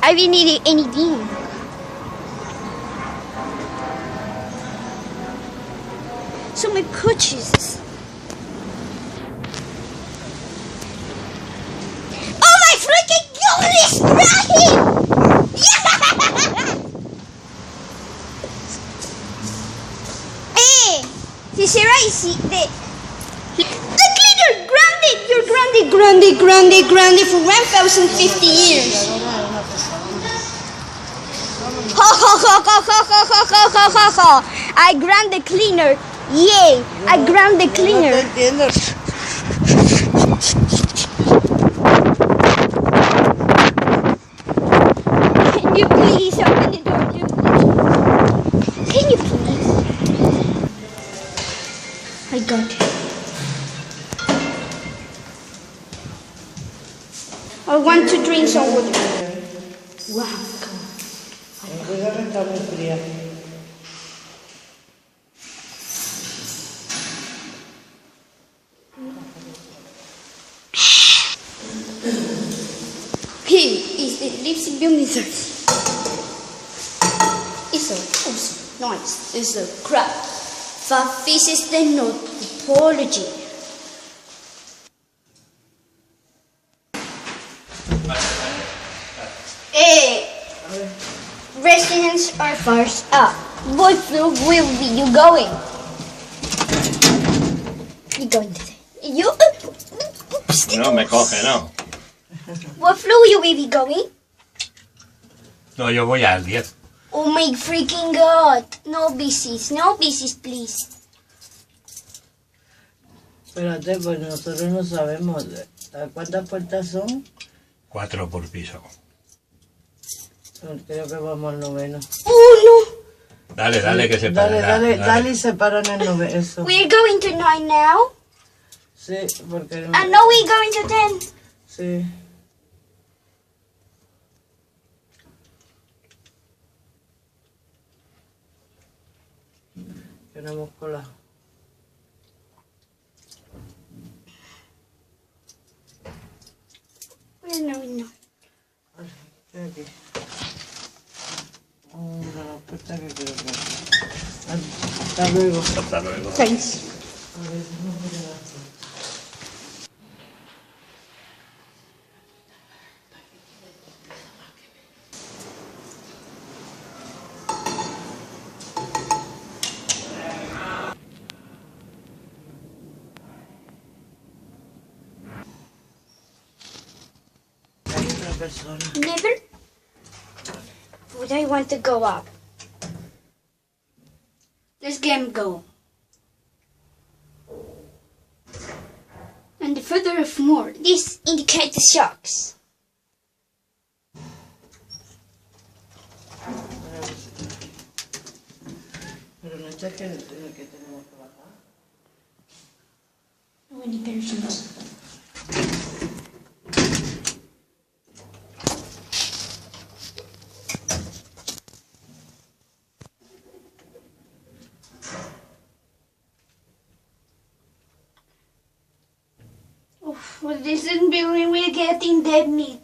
I really need anything. So many purchases. Oh my freaking goodness, Brahim! Hey, si Sarah is the cleaner grounded. You're grounded for 1,050 years. Ha ha ha ha ha ha ha ha ha ha ha! I ground the cleaner. Yay! I ground the cleaner. Can you please open the door? Can you please? I got it. I want to drink some water. Wow. Está muy fría. Here is the Leipzig building service. It's so awesome, nice. It's a crap. That this is the note topology. Residents are first up. What floor will be you going? You going today? You? No me coge, no. What floor will you be going? No, yo voy al 10. Oh my freaking god! No bicis, please. Espérate, pues nosotros no sabemos. ¿Cuántas puertas son? 4 por piso. Creo que vamos al noveno. Oh no! Dale, que se para. Dale y se paran el noveno. Eso. We're going to 9 now? Sí, porque... I know we're going to 10. Sí. Tenemos cola. No. Estoy aquí. Una puerta que creo que... Hasta luego. Hasta luego. Thanks. A ver, no voy a dar. Never would I want to go up. This game go. And further of more, this indicates the shocks. Pero no está que tenemos que bajar. No indications. Well, this is really we're getting dead meat.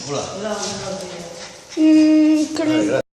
Hola. Creo